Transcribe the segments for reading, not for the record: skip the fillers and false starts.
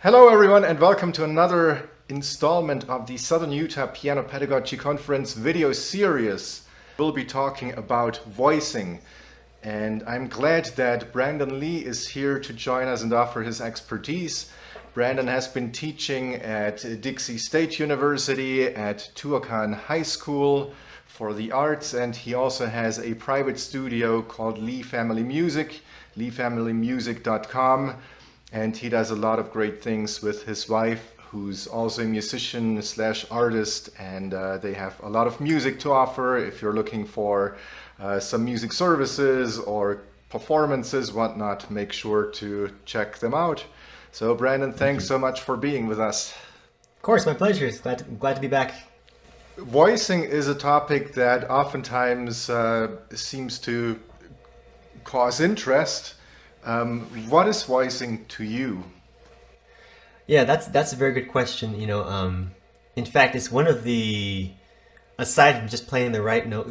Hello everyone and welcome to another installment of the Southern Utah Piano Pedagogy Conference video series. We'll be talking about voicing, and I'm glad that Brandon Lee is here to join us and offer his expertise. Brandon has been teaching at Dixie State University, at Tuacan High School for the arts, and he also has a private studio called Lee Family Music, leefamilymusic.com. And he does a lot of great things with his wife, who's also a musician slash artist, and they have a lot of music to offer. If you're looking for some music services or performances, whatnot, make sure to check them out. So Brandon, thanks so much for being with us. Of course, my pleasure. Glad to be back. Voicing is a topic that oftentimes seems to cause interest. What is voicing to you? Yeah, that's a very good question. In fact, it's one of the, aside from just playing the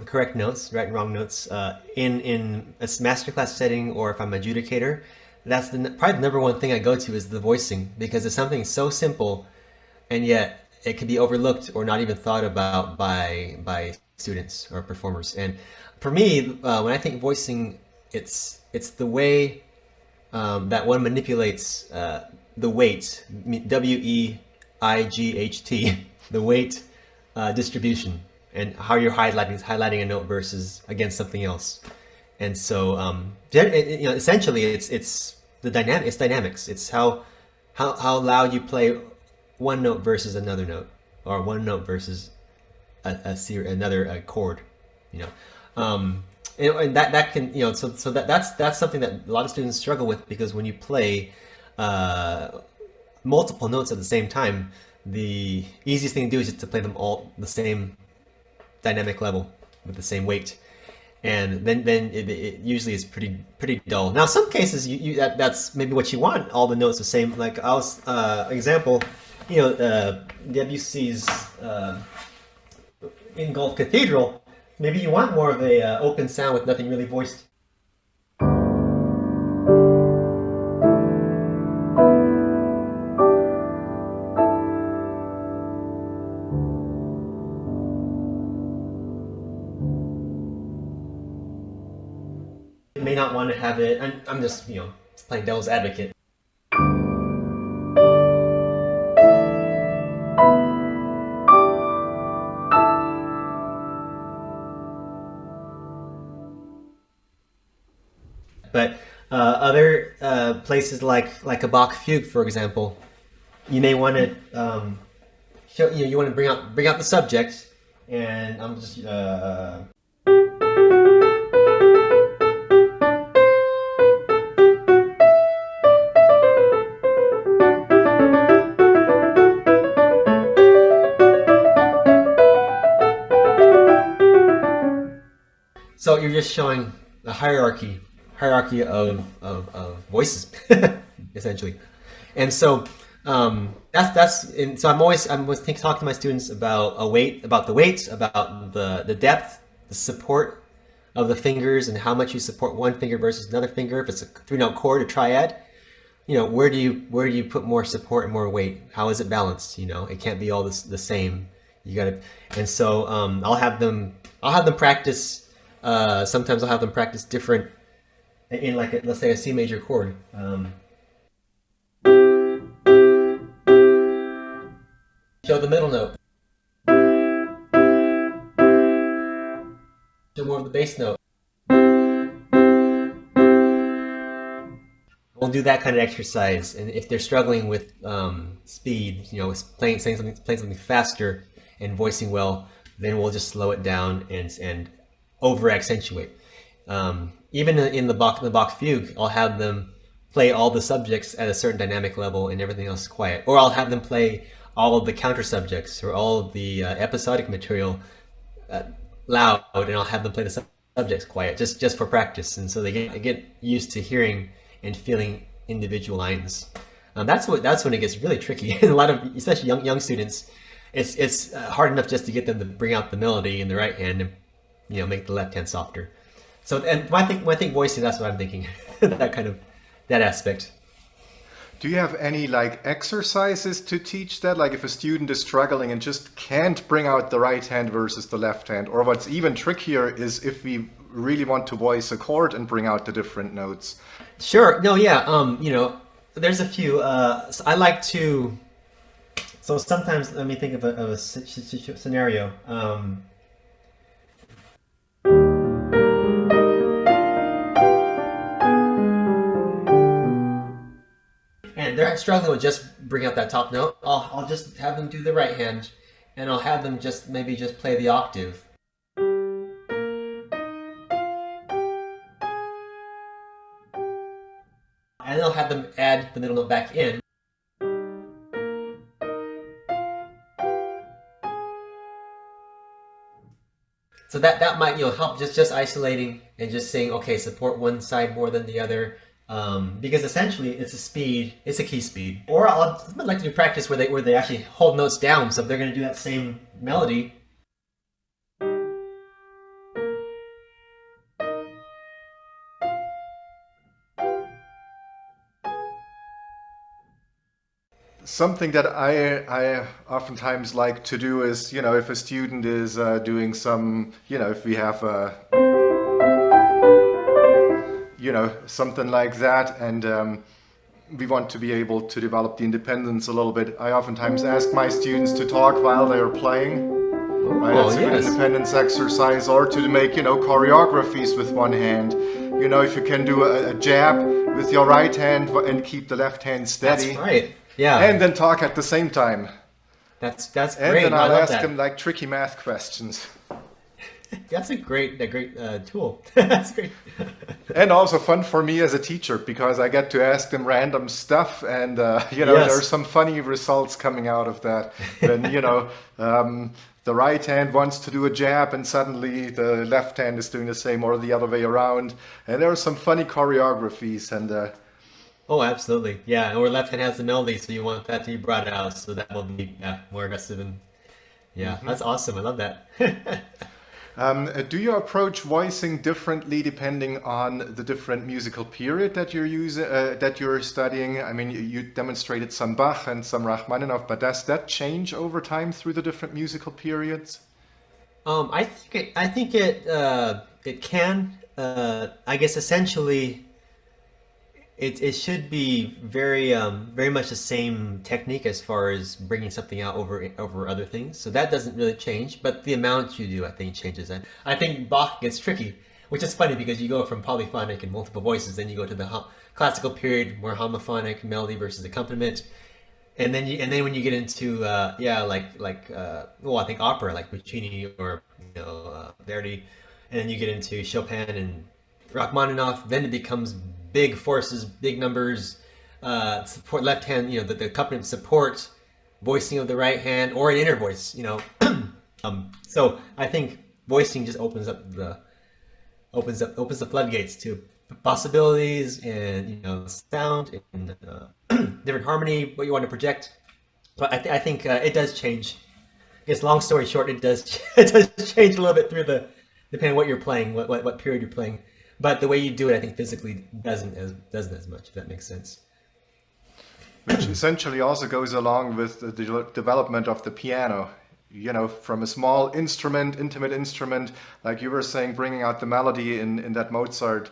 correct notes, right and wrong notes, in a masterclass setting, or if I'm an adjudicator, that's probably the number one thing I go to is the voicing, because it's something so simple, and yet it can be overlooked or not even thought about by students or performers. And for me, when I think voicing, it's the way that one manipulates the weight, W-E-I-G-H-T, the weight distribution, and how you're highlighting a note versus against something else. And so, essentially, it's dynamics. It's how loud you play one note versus another note, or one note versus another chord. And that can, so that's something that a lot of students struggle with, because when you play multiple notes at the same time, the easiest thing to do is just to play them all the same dynamic level with the same weight, and then it usually is pretty dull. Now, some cases that's maybe what you want, all the notes the same. Like I was example, Debussy's in Gulf Cathedral. Maybe you want more of a open sound with nothing really voiced. You may not want to have it, and I'm just, playing devil's advocate. But other places like a Bach fugue, for example, you may want to you want to bring out the subject, and I'm just so you're just showing the hierarchy of voices, essentially. And so so I'm always talking to my students about the weight, about the depth, the support of the fingers, and how much you support one finger versus another finger. If it's a 3-note chord, a triad, where do you put more support and more weight? How is it balanced? It can't be all the same. You gotta. And so I'll have them practice. Sometimes I'll have them practice different, in let's say a C major chord. Show the middle note. Show more of the bass note. We'll do that kind of exercise, and if they're struggling with speed, playing something faster and voicing well, then we'll just slow it down and over accentuate. Even in the Bach fugue, I'll have them play all the subjects at a certain dynamic level and everything else quiet. Or I'll have them play all of the counter subjects or all of the episodic material loud, and I'll have them play the subjects quiet, just for practice. And so they get used to hearing and feeling individual lines. That's when it gets really tricky. And a lot of, especially young students, it's hard enough just to get them to bring out the melody in the right hand and make the left hand softer. So, and when I think voicing, that's what I'm thinking. that aspect. Do you have any like exercises to teach that? Like if a student is struggling and just can't bring out the right hand versus the left hand, or what's even trickier is if we really want to voice a chord and bring out the different notes. Sure. No, yeah. There's a few. So I like to. So sometimes, let me think of a scenario. And they're struggling with just bring out that top note. I'll just have them do the right hand, and I'll have them just maybe just play the octave. And I'll have them add the middle note back in. So that might help just isolating and just saying, okay, support one side more than the other, because essentially it's a key speed. Or I'd like to do practice where they actually hold notes down. So if they're going to do that same melody, Something that I oftentimes like to do is, if a student is doing some, if we have a, something like that, and we want to be able to develop the independence a little bit, I oftentimes ask my students to talk while they are playing. Right, it's a good independence exercise, or to make, choreographies with one hand. If you can do a jab with your right hand and keep the left hand steady. That's right. Yeah. And then talk at the same time. That's And great. then I'll I love ask that. them like tricky math questions. That's a great tool. That's great. And also fun for me as a teacher, because I get to ask them random stuff, and Yes. there's some funny results coming out of that. When the right hand wants to do a jab and suddenly the left hand is doing the same, or the other way around. And there are some funny choreographies, and Oh, absolutely. Yeah. Or left hand has the melody, so you want that to be brought out, so that will be more aggressive and that's awesome. I love that. do you approach voicing differently depending on the different musical period that you're studying? I mean, you demonstrated some Bach and some Rachmaninoff, but does that change over time through the different musical periods? I think it can. I guess essentially, it should be very much the same technique as far as bringing something out over other things. So that doesn't really change, but the amount you do, I think, changes. And I think Bach gets tricky, which is funny because you go from polyphonic and multiple voices, then you go to the classical period, more homophonic melody versus accompaniment, and then when you get into I think opera like Puccini or Verdi, and then you get into Chopin and Rachmaninoff, then it becomes big forces, big numbers, support left hand, the accompaniment support, voicing of the right hand, or an inner voice, So I think voicing just opens the floodgates to possibilities and sound and different harmony, what you want to project. But I think it does change. I guess long story short, it does change a little bit depending on what you're playing, what period you're playing. But the way you do it, I think physically doesn't as much, if that makes sense. Which essentially also goes along with the development of the piano. From a small instrument, intimate instrument, like you were saying, bringing out the melody in that Mozart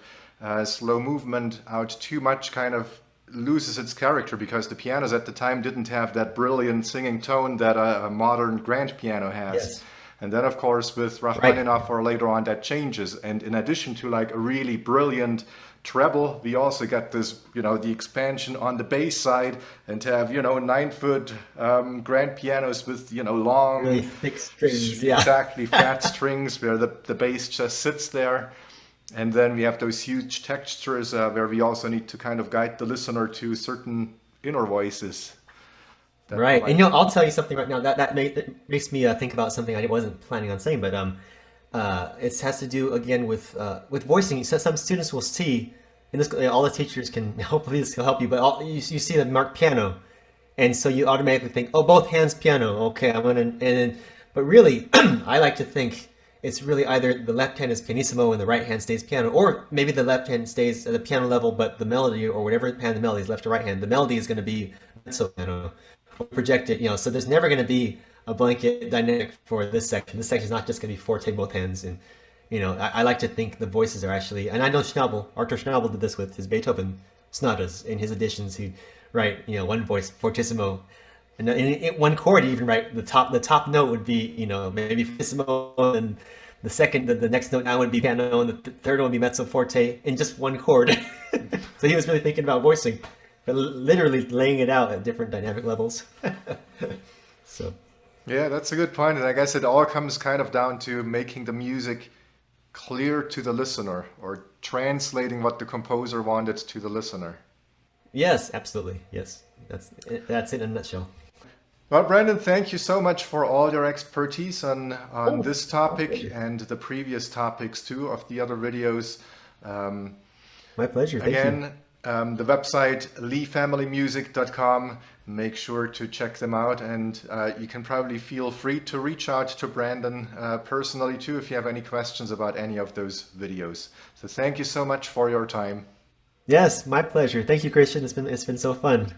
slow movement out too much kind of loses its character, because the pianos at the time didn't have that brilliant singing tone that a modern grand piano has. Yes. And then, of course, with Rachmaninoff or later on, that changes. And in addition to like a really brilliant treble, we also get this, the expansion on the bass side, and to have, 9-foot grand pianos with, long, really thick strings, exactly, fat strings where the bass just sits there. And then we have those huge textures where we also need to kind of guide the listener to certain inner voices. Right, and I'll tell you something right now that makes me think about something I wasn't planning on saying, but it has to do again with voicing. So some students will see, and this all the teachers can hopefully this will help you, but you see the marked piano, and so you automatically think, oh, both hands piano. Okay, but really, I like to think it's really either the left hand is pianissimo and the right hand stays piano, or maybe the left hand stays at the piano level, but the melody or whatever hand the melody is left to right hand, the melody is going to be mezzo piano or projected. So there's never going to be a blanket dynamic for this section. This section is not just going to be forte both hands. And I like to think the voices are actually, and I know Arthur Schnabel did this with his Beethoven sonatas in his editions. He'd write one voice fortissimo. And in one chord, even right, the top note would be, maybe fortissimo, and the next note now would be piano, and the third one would be mezzo forte in just one chord. So he was really thinking about voicing, but literally laying it out at different dynamic levels. So. Yeah, that's a good point. And I guess it all comes kind of down to making the music clear to the listener, or translating what the composer wanted to the listener. Yes, absolutely. Yes. That's it in a nutshell. Well, Brandon, thank you so much for all your expertise on this topic and the previous topics too of the other videos. My pleasure. Thank you. Again, the website leefamilymusic.com. Make sure to check them out, and you can probably feel free to reach out to Brandon personally too if you have any questions about any of those videos. So thank you so much for your time. Yes, my pleasure. Thank you, Christian. It's been so fun.